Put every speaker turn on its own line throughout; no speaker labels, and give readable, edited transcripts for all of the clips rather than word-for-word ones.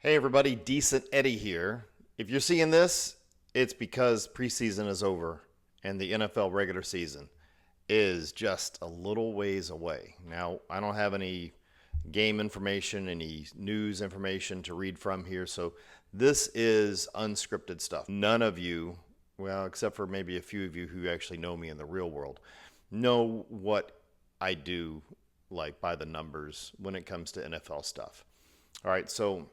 Hey everybody, Decent Eddie here. If you're seeing this, it's because preseason is over and the NFL regular season is just a little ways away. Now, I don't have any game information, any news information to read from here, so this is unscripted stuff. None of you, well, except for maybe a few of you who actually know me in the real world, know what I do like by the numbers when it comes to NFL stuff. All right, so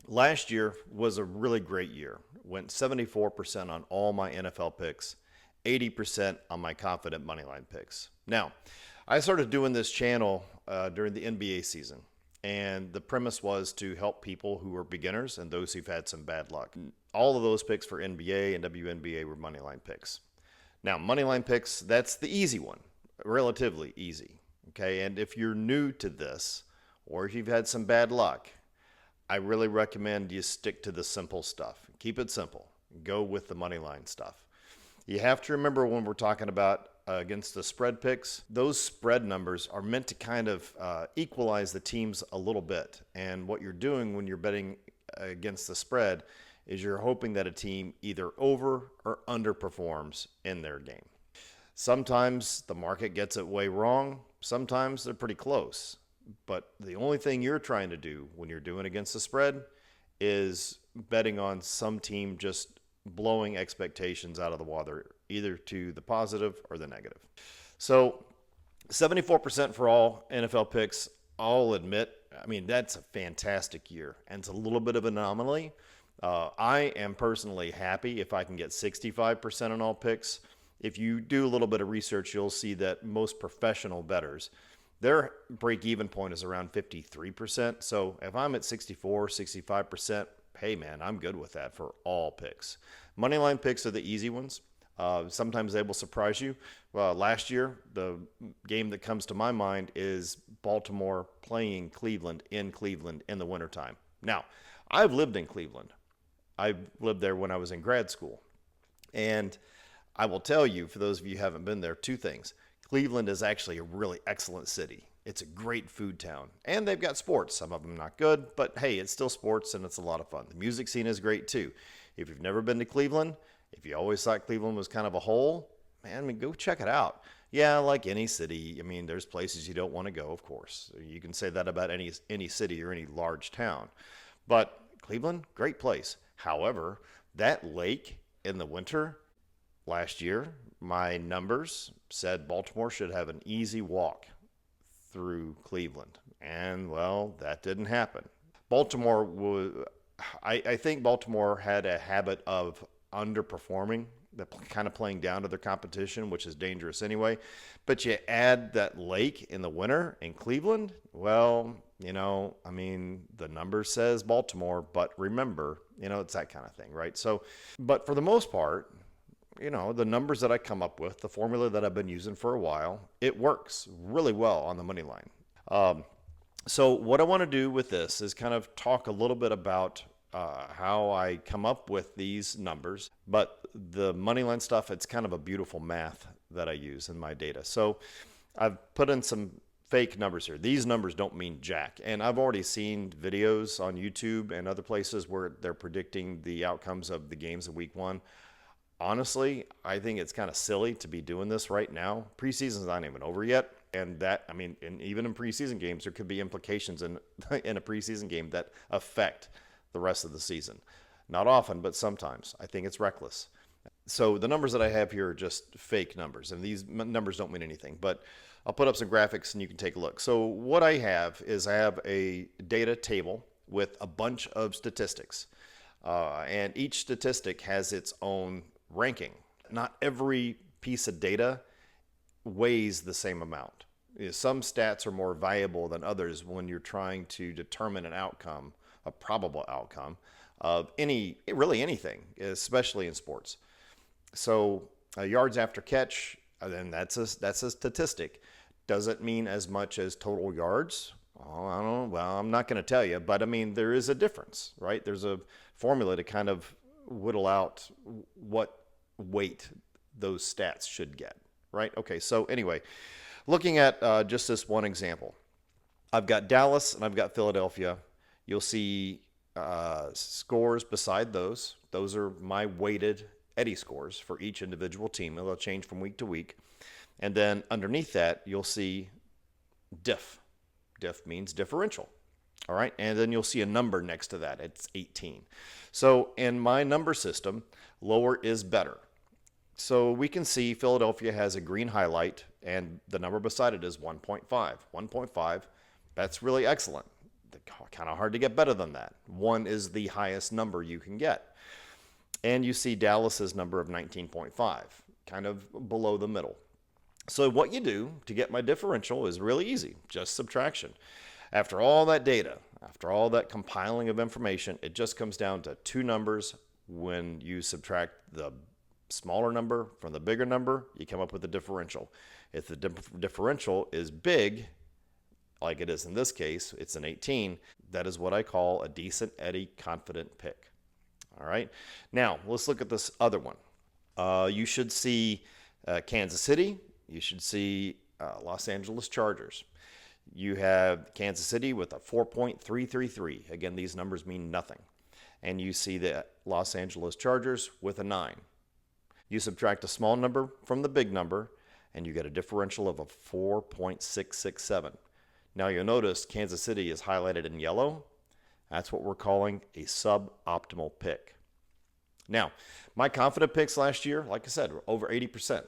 last year was a really great year. Went 74% on all my NFL picks, 80% on my confident moneyline picks. Now, I started doing this channel during the NBA season, and the premise was to help people who were beginners and those who've had some bad luck. All of those picks for NBA and WNBA were moneyline picks. Now, moneyline picks, that's the easy one, relatively easy. Okay, and if you're new to this, or if you've had some bad luck, I really recommend you stick to the simple stuff. Keep it simple. Go with the money line stuff. You have to remember when we're talking about against the spread picks, those spread numbers are meant to kind of equalize the teams a little bit. And what you're doing when you're betting against the spread is you're hoping that a team either over or underperforms in their game. Sometimes the market gets it way wrong. Sometimes they're pretty close. But the only thing you're trying to do when you're doing against the spread is betting on some team just blowing expectations out of the water, either to the positive or the negative. So 74% for all NFL picks, I'll admit, I mean, that's a fantastic year. And it's a little bit of an anomaly. I am personally happy if I can get 65% on all picks. If you do a little bit of research, you'll see that most professional bettors, their break-even point is around 53%. So if I'm at 64, 65%, hey man, I'm good with that for all picks. Moneyline picks are the easy ones. Sometimes they will surprise you. Well, last year, the game that comes to my mind is Baltimore playing Cleveland in the wintertime. Now, I've lived in Cleveland. I lived there when I was in grad school. And I will tell you, for those of you who haven't been there, two things. Cleveland is actually a really excellent city. It's a great food town. And they've got sports. Some of them not good, but hey, it's still sports and it's a lot of fun. The music scene is great too. If you've never been to Cleveland, if you always thought Cleveland was kind of a hole, man, I mean, go check it out. Yeah, like any city, I mean, there's places you don't want to go, of course. You can say that about any city or any large town. But Cleveland, great place. However, that lake in the winter last year, my numbers said Baltimore should have an easy walk through Cleveland. And, well, that didn't happen. Baltimore was, I think Baltimore had a habit of underperforming, kind of playing down to their competition, which is dangerous anyway. But you add that lake in the winter in Cleveland, well, I mean, the number says Baltimore, but remember, it's that kind of thing, right? So, but for the most part, the numbers that I come up with, the formula that I've been using for a while, it works really well on the money line. So what I want to do with this is kind of talk a little bit about how I come up with these numbers. But the money line stuff, it's kind of a beautiful math that I use in my data. So I've put in some fake numbers here. These numbers don't mean jack. And I've already seen videos on YouTube and other places where they're predicting the outcomes of the games of week one. Honestly, I think it's kind of silly to be doing this right now. Preseason's not even over yet. And that, I mean, and even in preseason games, there could be implications in a preseason game that affect the rest of the season. Not often, but sometimes. I think it's reckless. So the numbers that I have here are just fake numbers, and these numbers don't mean anything. But I'll put up some graphics and you can take a look. So what I have is I have a data table with a bunch of statistics. And each statistic has its own ranking. Not every piece of data weighs the same amount. Some stats are more valuable than others when you're trying to determine an outcome, a probable outcome of really anything, especially in sports. So yards after catch, then that's a statistic. Does it mean as much as total yards? Oh, I don't know. Well, I'm not going to tell you, but I mean, there is a difference, right? There's a formula to kind of whittle out what weight those stats should get, right? Okay, so anyway, looking at just this one example, I've got Dallas and I've got Philadelphia. You'll see scores beside those. Those are my weighted Eddie scores for each individual team. It'll change from week to week. And then underneath that, you'll see diff. Diff means differential. All right. And then you'll see a number next to that. It's 18. So in my number system, lower is better. So we can see Philadelphia has a green highlight and the number beside it is 1.5. 1.5, that's really excellent. Kind of hard to get better than that. 1 is the highest number you can get. And you see Dallas's number of 19.5, kind of below the middle. So what you do to get my differential is really easy, just subtraction. After all that data, after all that compiling of information, it just comes down to two numbers. When you subtract the smaller number from the bigger number, you come up with the differential. If the differential is big, like it is in this case, it's an 18, that is what I call a decent Eddie confident pick. All right. Now, let's look at this other one. You should see Kansas City. You should see Los Angeles Chargers. You have Kansas City with a 4.333. Again, these numbers mean nothing. And you see the Los Angeles Chargers with a 9. You subtract a small number from the big number, and you get a differential of a 4.667. Now you'll notice Kansas City is highlighted in yellow. That's what we're calling a suboptimal pick. Now, my confident picks last year, like I said, were over 80%.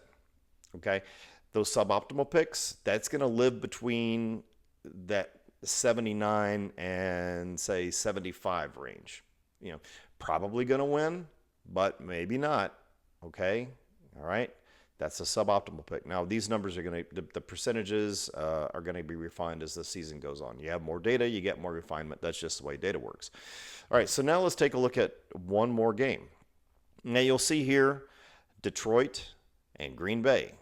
Okay, those suboptimal picks, that's going to live between that 79 and say 75 range. You know, probably going to win, but maybe not. Okay, all right. That's a suboptimal pick. Now, these numbers are going to, the percentages are going to be refined as the season goes on. You have more data, you get more refinement. That's just the way data works. All right, so now let's take a look at one more game. Now, you'll see here Detroit and Green Bay.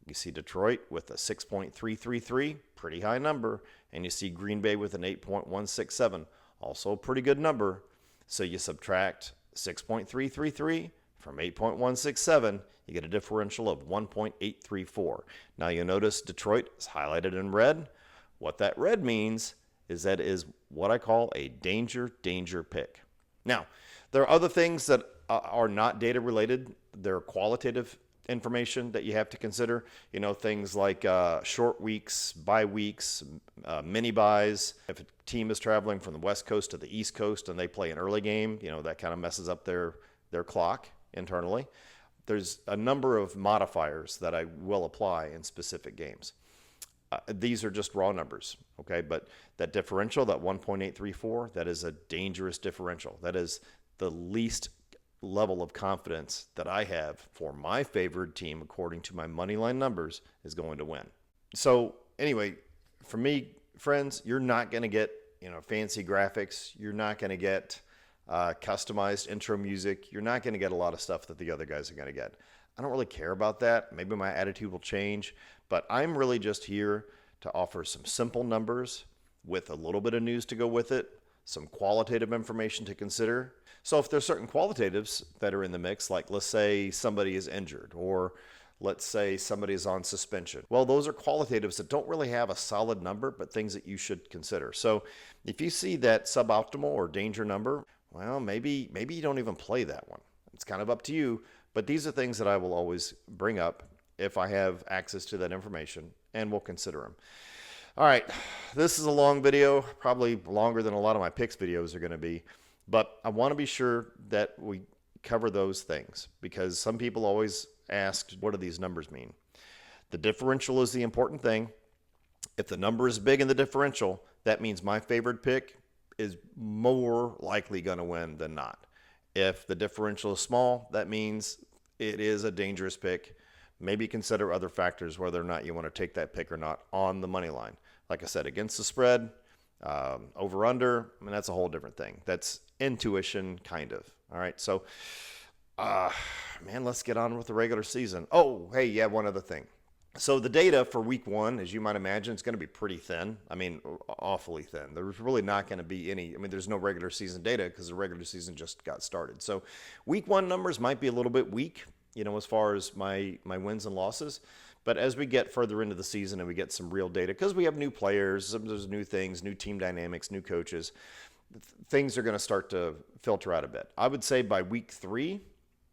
You see Detroit with a 6.333, pretty high number, and you see Green Bay with an 8.167, also a pretty good number. So you subtract 6.333 from 8.167, you get a differential of 1.834. Now you'll notice Detroit is highlighted in red. What that red means is that is what I call a danger pick. Now, there are other things that are not data related. They're qualitative information that you have to consider. You know, things like short weeks, bye weeks, mini buys. If a team is traveling from the West Coast to the East Coast and they play an early game, you know, that kind of messes up their clock internally. There's a number of modifiers that I will apply in specific games. These are just raw numbers, okay? But that differential, that 1.834, that is a dangerous differential. That is the least level of confidence that I have for my favored team, according to my money line numbers, is going to win. So anyway, for me, friends, you're not going to get, you know, fancy graphics. You're not going to get customized intro music. You're not going to get a lot of stuff that the other guys are going to get. I don't really care about that. Maybe my attitude will change, but I'm really just here to offer some simple numbers with a little bit of news to go with it, some qualitative information to consider. So if there's certain qualitatives that are in the mix, like let's say somebody is injured, or let's say somebody is on suspension. Well, those are qualitatives that don't really have a solid number, but things that you should consider. So if you see that suboptimal or danger number, well, maybe you don't even play that one. It's kind of up to you, but these are things that I will always bring up if I have access to that information, and we'll consider them. All right, this is a long video, probably longer than a lot of my picks videos are going to be, but I want to be sure that we cover those things because some people always ask, what do these numbers mean? The differential is the important thing. If the number is big in the differential, that means my favorite pick is more likely going to win than not. If the differential is small, that means it is a dangerous pick. Maybe consider other factors, whether or not you want to take that pick or not on the money line. Like I said, against the spread, over under, I mean, that's a whole different thing. That's intuition, kind of. All right, so, man, let's get on with the regular season. Oh, hey, yeah, one other thing. So the data for week one, as you might imagine, is going to be pretty thin. I mean, awfully thin. There's really not going to be any, I mean, there's no regular season data because the regular season just got started. So week one numbers might be a little bit weak, you know, as far as my wins and losses. But as we get further into the season and we get some real data, because we have new players, there's new things, new team dynamics, new coaches, things are going to start to filter out a bit. I would say by week 3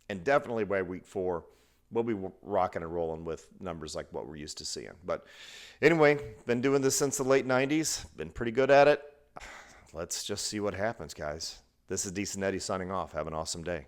and definitely by week 4, we'll be rocking and rolling with numbers like what we're used to seeing. But anyway, been doing this since the late 90s. Been pretty good at it. Let's just see what happens, guys. This is Decent Eddie signing off. Have an awesome day.